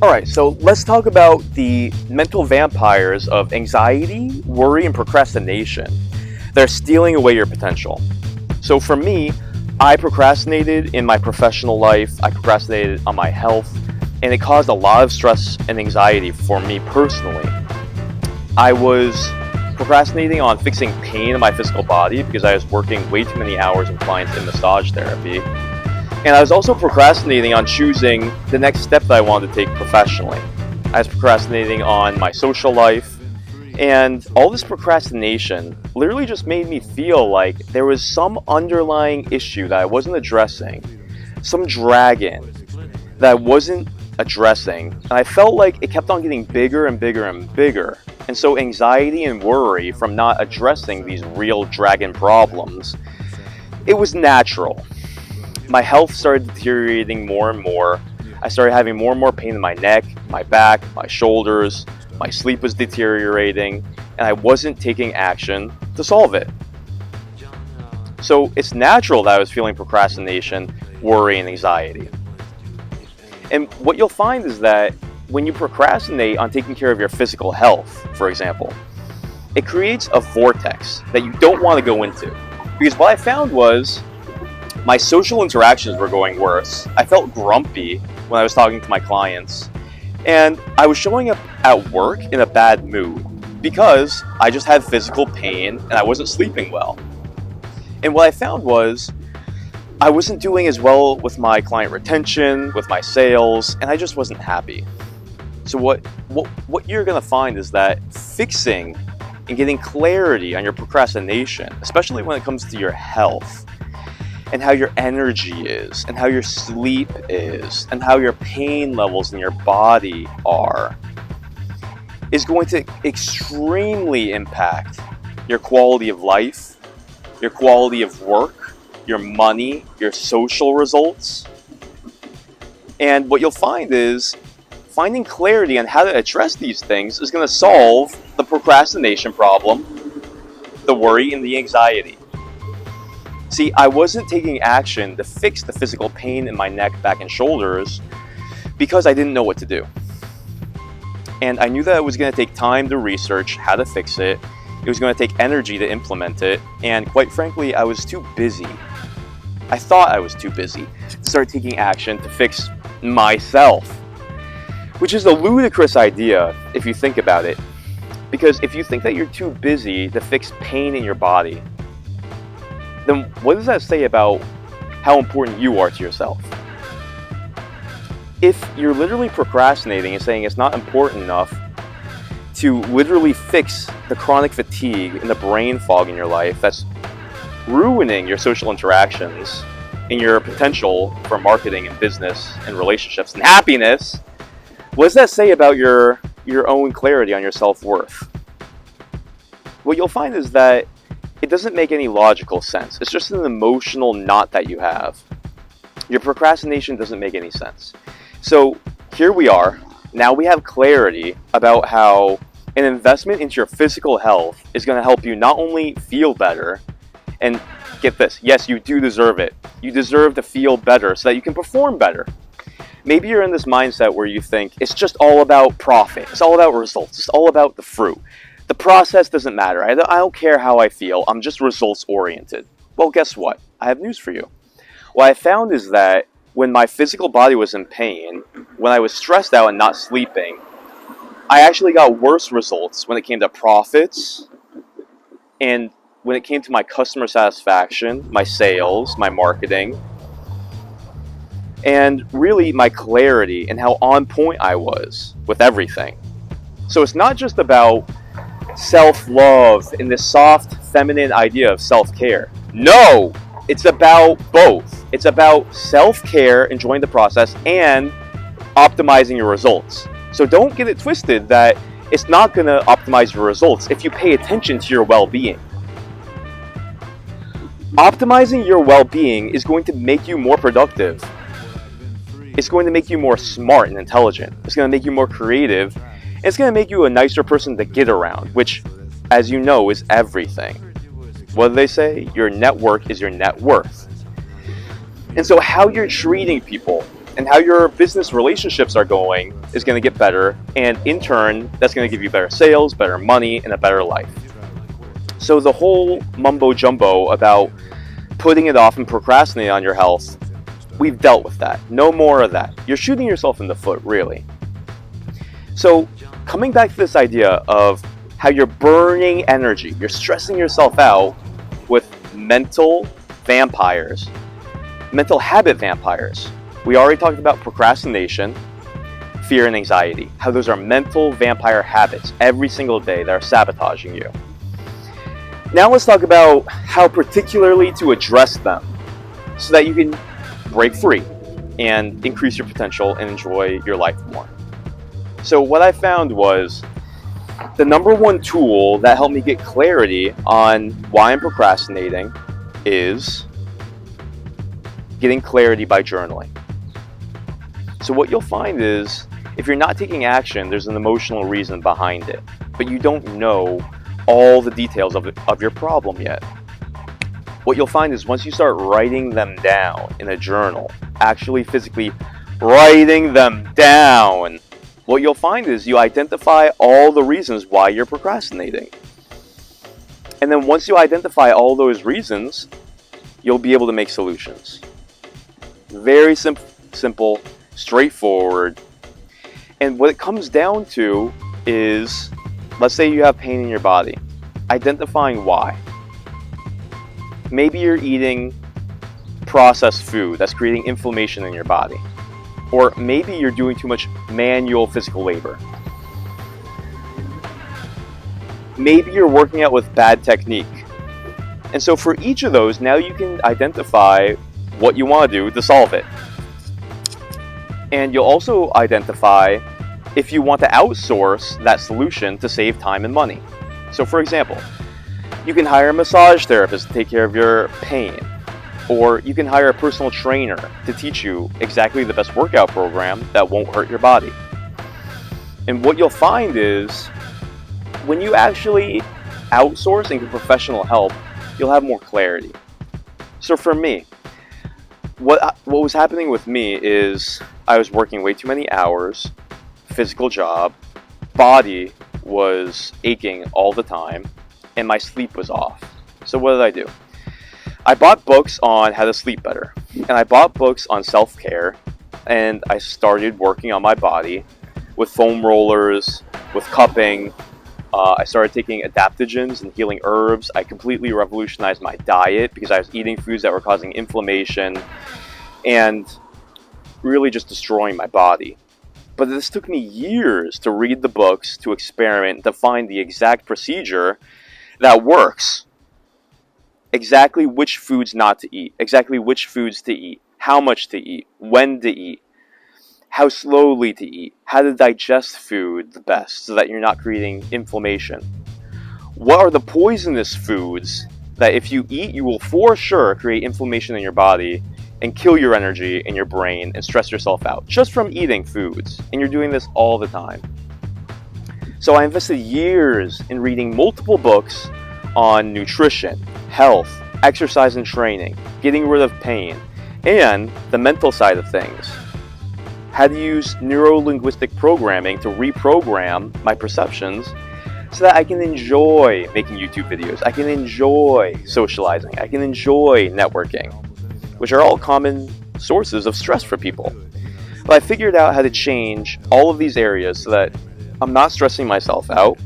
Alright, so let's talk about the mental vampires of anxiety, worry, and procrastination. They're stealing away your potential. So for me, I procrastinated in my professional life, I procrastinated on my health, and it caused a lot of stress and anxiety for me personally. I was procrastinating on fixing pain in my physical body because I was working way too many hours with clients in massage therapy. And I was also procrastinating on choosing the next step that I wanted to take professionally. I was procrastinating on my social life, and all this procrastination literally just made me feel like there was some underlying issue that I wasn't addressing, some dragon that I wasn't addressing, and I felt like it kept on getting bigger and bigger and bigger. And so anxiety and worry from not addressing these real dragon problems, it was natural. My health started deteriorating more and more. I started having more and more pain in my neck, my back, my shoulders. My sleep was deteriorating, and I wasn't taking action to solve it. So it's natural that I was feeling procrastination, worry, and anxiety. And what you'll find is that when you procrastinate on taking care of your physical health, for example, it creates a vortex that you don't want to go into. Because what I found was my social interactions were going worse. I felt grumpy when I was talking to my clients. And I was showing up at work in a bad mood because I just had physical pain and I wasn't sleeping well. And what I found was I wasn't doing as well with my client retention, with my sales, and I just wasn't happy. So what you're going to find is that fixing and getting clarity on your procrastination, especially when it comes to your health, and how your energy is, and how your sleep is, and how your pain levels in your body are, is going to extremely impact your quality of life, your quality of work, your money, your social results. And what you'll find is finding clarity on how to address these things is going to solve the procrastination problem, the worry, and the anxiety. See, I wasn't taking action to fix the physical pain in my neck, back, and shoulders because I didn't know what to do. And I knew that it was going to take time to research how to fix it. It was going to take energy to implement it. And quite frankly, I was too busy. I thought I was too busy to start taking action to fix myself, which is a ludicrous idea if you think about it. Because if you think that you're too busy to fix pain in your body, then what does that say about how important you are to yourself? If you're literally procrastinating and saying it's not important enough to literally fix the chronic fatigue and the brain fog in your life that's ruining your social interactions and your potential for marketing and business and relationships and happiness, what does that say about your own clarity on your self-worth? What you'll find is that it doesn't make any logical sense. It's just an emotional knot that you have. Your procrastination doesn't make any sense. So here we are. Now we have clarity about how an investment into your physical health is going to help you not only feel better, and get this, yes, you do deserve it. You deserve to feel better so that you can perform better. Maybe you're in this mindset where you think it's just all about profit. It's all about results. It's all about the fruit. The process doesn't matter. I don't care how I feel. I'm just results oriented. Well, guess what? I have news for you. What I found is that when my physical body was in pain, when I was stressed out and not sleeping, I actually got worse results when it came to profits and when it came to my customer satisfaction, my sales, my marketing, and really my clarity and how on point I was with everything. So it's not just about self-love and this soft, feminine idea of self-care. No! It's about both. It's about self-care, enjoying the process, and optimizing your results. So don't get it twisted that it's not going to optimize your results if you pay attention to your well-being. Optimizing your well-being is going to make you more productive. It's going to make you more smart and intelligent. It's going to make you more creative. And it's going to make you a nicer person to get around, which, as you know, is everything. What do they say? Your network is your net worth. And so how you're treating people, And how your business relationships are going is going to get better, and in turn, that's going to give you better sales, better money, and a better life. So the whole mumbo jumbo about putting it off and procrastinating on your health, we've dealt with that. No more of that. You're shooting yourself in the foot, really. So coming back to this idea of how you're burning energy, you're stressing yourself out with mental vampires, mental habit vampires. We already talked about procrastination, fear, and anxiety, how those are mental vampire habits every single day that are sabotaging you. Now let's talk about how particularly to address them so that you can break free and increase your potential and enjoy your life more. So what I found was the number one tool that helped me get clarity on why I'm procrastinating is getting clarity by journaling. So what you'll find is if you're not taking action, there's an emotional reason behind it, but you don't know all the details of your problem yet. What you'll find is once you start writing them down in a journal, actually physically writing them down, what you'll find is you identify all the reasons why you're procrastinating. And then once you identify all those reasons, you'll be able to make solutions. Very simple, straightforward. And what it comes down to is, let's say you have pain in your body, identifying why. Maybe you're eating processed food that's creating inflammation in your body. Or maybe you're doing too much manual physical labor. Maybe you're working out with bad technique. And so for each of those, now you can identify what you want to do to solve it. And you'll also identify if you want to outsource that solution to save time and money. So for example, you can hire a massage therapist to take care of your pain. Or you can hire a personal trainer to teach you exactly the best workout program that won't hurt your body. And what you'll find is when you actually outsource and get professional help, you'll have more clarity. So for me, what was happening with me is I was working way too many hours, physical job, body was aching all the time, and my sleep was off. So what did I do? I bought books on how to sleep better, and I bought books on self-care, and I started working on my body with foam rollers, with cupping. I started taking adaptogens and healing herbs. I completely revolutionized my diet because I was eating foods that were causing inflammation and really just destroying my body. But this took me years to read the books, to experiment, to find the exact procedure that works. Exactly which foods not to eat, exactly which foods to eat, how much to eat, when to eat, how slowly to eat, how to digest food the best so that you're not creating inflammation. What are the poisonous foods that if you eat, you will for sure create inflammation in your body and kill your energy in your brain and stress yourself out just from eating foods. And you're doing this all the time. So I invested years in reading multiple books on nutrition, health, exercise and training, getting rid of pain, and the mental side of things. How to use neuro-linguistic programming to reprogram my perceptions so that I can enjoy making YouTube videos, I can enjoy socializing, I can enjoy networking, which are all common sources of stress for people. But I figured out how to change all of these areas so that I'm not stressing myself out,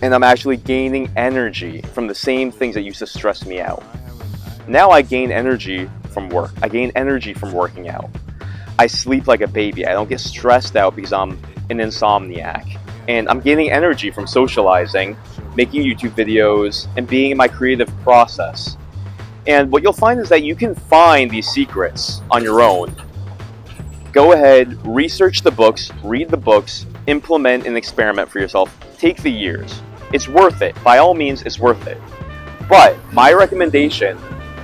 and I'm actually gaining energy from the same things that used to stress me out. Now I gain energy from work. I gain energy from working out. I sleep like a baby. I don't get stressed out because I'm an insomniac. And I'm gaining energy from socializing, making YouTube videos, and being in my creative process. And what you'll find is that you can find these secrets on your own. Go ahead, research the books, read the books, implement and experiment for yourself. Take the years. It's worth it. By all means, it's worth it. But my recommendation,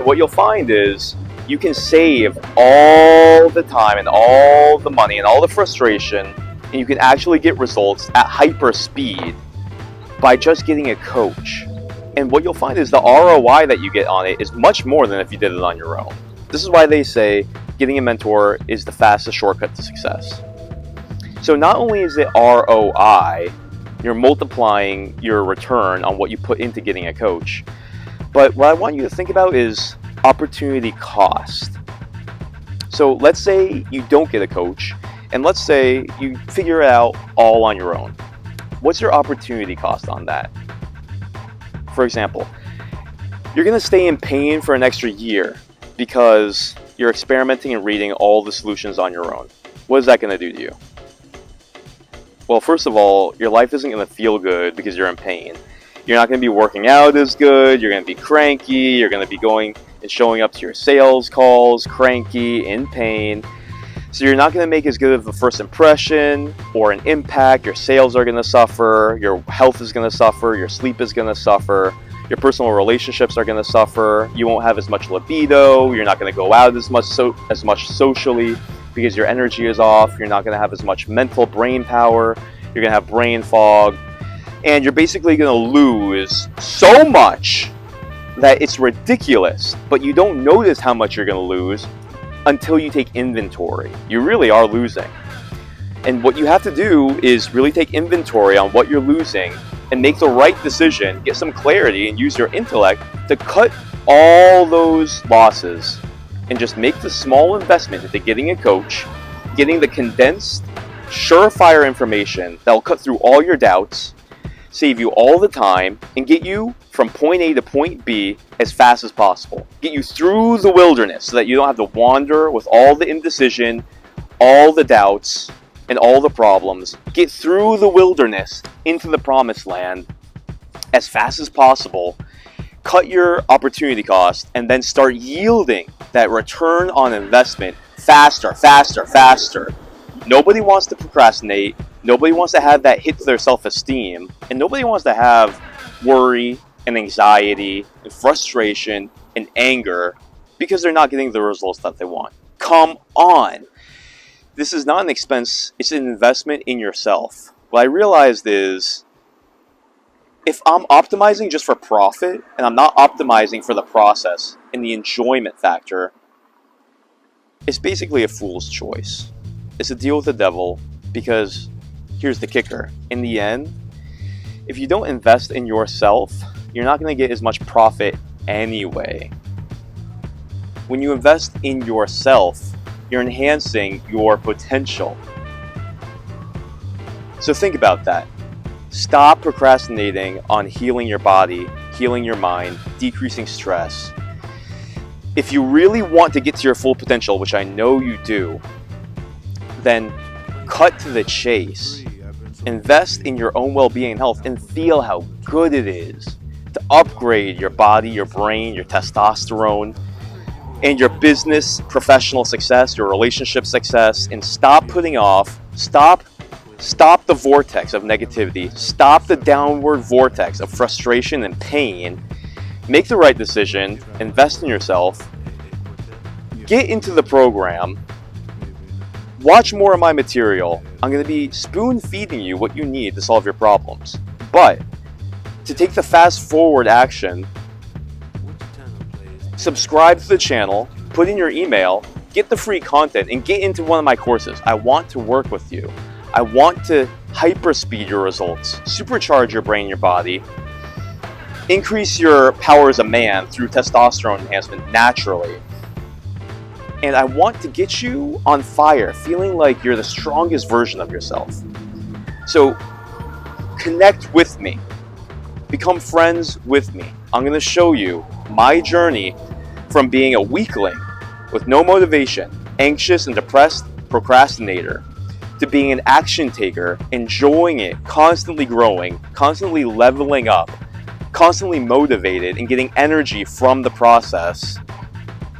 what you'll find is you can save all the time and all the money and all the frustration, and you can actually get results at hyper speed by just getting a coach. And what you'll find is the ROI that you get on it is much more than if you did it on your own. This is why they say getting a mentor is the fastest shortcut to success. So not only is it ROI, you're multiplying your return on what you put into getting a coach, but what I want you to think about is opportunity cost. So let's say you don't get a coach, and let's say you figure it out all on your own. What's your opportunity cost on that? For example, you're going to stay in pain for an extra year because you're experimenting and reading all the solutions on your own. What is that going to do to you? Well, first of all, your life isn't going to feel good because you're in pain. You're not going to be working out as good, you're going to be cranky, you're going to be going and showing up to your sales calls cranky, in pain. So you're not going to make as good of a first impression or an impact. Your sales are going to suffer, your health is going to suffer, your sleep is going to suffer, your personal relationships are going to suffer, you won't have as much libido, you're not going to go out as much socially because your energy is off, you're not going to have as much mental brain power, you're going to have brain fog, and you're basically going to lose so much that it's ridiculous, but you don't notice how much you're going to lose until you take inventory. You really are losing. And what you have to do is really take inventory on what you're losing and make the right decision, get some clarity, and use your intellect to cut all those losses and just make the small investment into getting a coach, getting the condensed, surefire information that will cut through all your doubts, save you all the time, and get you from point A to point B as fast as possible. Get you through the wilderness so that you don't have to wander with all the indecision, all the doubts, and all the problems. Get through the wilderness into the promised land as fast as possible. Cut your opportunity cost and then start yielding that return on investment faster, faster, faster. Nobody wants to procrastinate. Nobody wants to have that hit to their self-esteem. And nobody wants to have worry and anxiety and frustration and anger because they're not getting the results that they want. Come on. This is not an expense. It's an investment in yourself. What I realized is if I'm optimizing just for profit and I'm not optimizing for the process and the enjoyment factor, it's basically a fool's choice. It's a deal with the devil because here's the kicker. In the end, if you don't invest in yourself, you're not going to get as much profit anyway. When you invest in yourself, you're enhancing your potential. So think about that. Stop procrastinating on healing your body, healing your mind, decreasing stress. If you really want to get to your full potential, which I know you do, then cut to the chase. Invest in your own well-being and health and feel how good it is to upgrade your body, your brain, your testosterone, and your business, professional success, your relationship success, and stop putting off, stop the vortex of negativity, stop the downward vortex of frustration and pain, make the right decision, invest in yourself, get into the program, watch more of my material. I'm going to be spoon feeding you what you need to solve your problems. But to take the fast forward action, subscribe to the channel, put in your email, get the free content, and get into one of my courses. I want to work with you. I want to hyperspeed your results, supercharge your brain, your body, increase your power as a man through testosterone enhancement naturally. And I want to get you on fire, feeling like you're the strongest version of yourself. So connect with me. Become friends with me. I'm going to show you my journey from being a weakling with no motivation, anxious and depressed procrastinator, to being an action taker, enjoying it, constantly growing, constantly leveling up, constantly motivated, and getting energy from the process,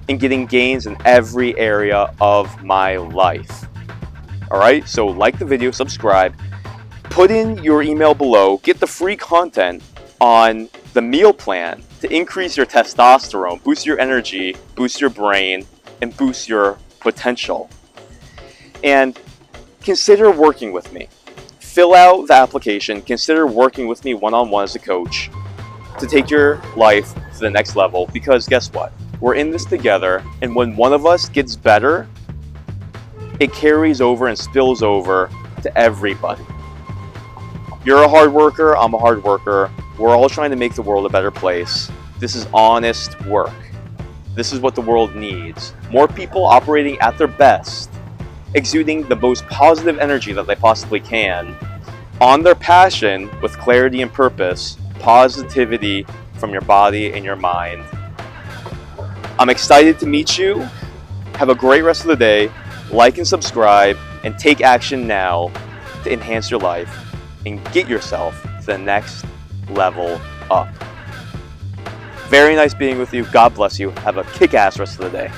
and getting gains in every area of my life. Alright, so like the video, subscribe, put in your email below, get the free content on the meal plan to increase your testosterone, boost your energy, boost your brain, and boost your potential. And consider working with me. Fill out the application, consider working with me one-on-one as a coach to take your life to the next level, because guess what? We're in this together, and when one of us gets better, it carries over and spills over to everybody. You're a hard worker, I'm a hard worker. We're all trying to make the world a better place. This is honest work. This is what the world needs. More people operating at their best, exuding the most positive energy that they possibly can, on their passion with clarity and purpose, positivity from your body and your mind. I'm excited to meet you. Have a great rest of the day. Like and subscribe, and take action now to enhance your life and get yourself to the next level up. Very nice being with you. God bless you. Have a kick-ass rest of the day.